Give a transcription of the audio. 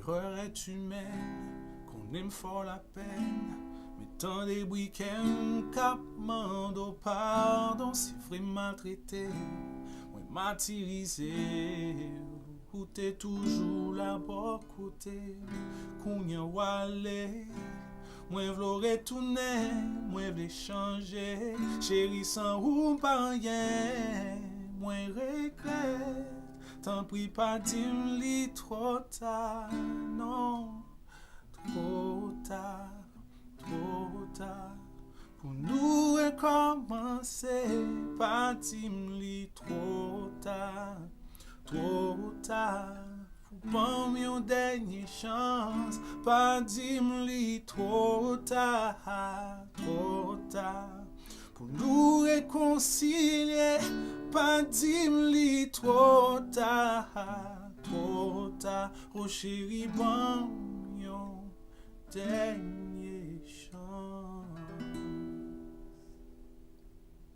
L'erreur est humaine, qu'on aime fort la peine. Mais tant des week-ends, cap mando pardon, si vrai maltraité, moi martyrisé, ou t'es toujours là pour côté, qu'on y a walé. Moi v'l'en retourner, moi v'l'en changer, chérie sans ou pas rien, moi regrette. T'en prie pas dis-moi trop tard, non, trop tard, trop tard. Pour nous recommencer, pas dis-moi trop tard, trop tard. Pour moi une dernière chance, pas dis-moi trop tard, trop tard. Pour nous réconcilier, pas dis-moi trop tard, oh chérie, bon, yo,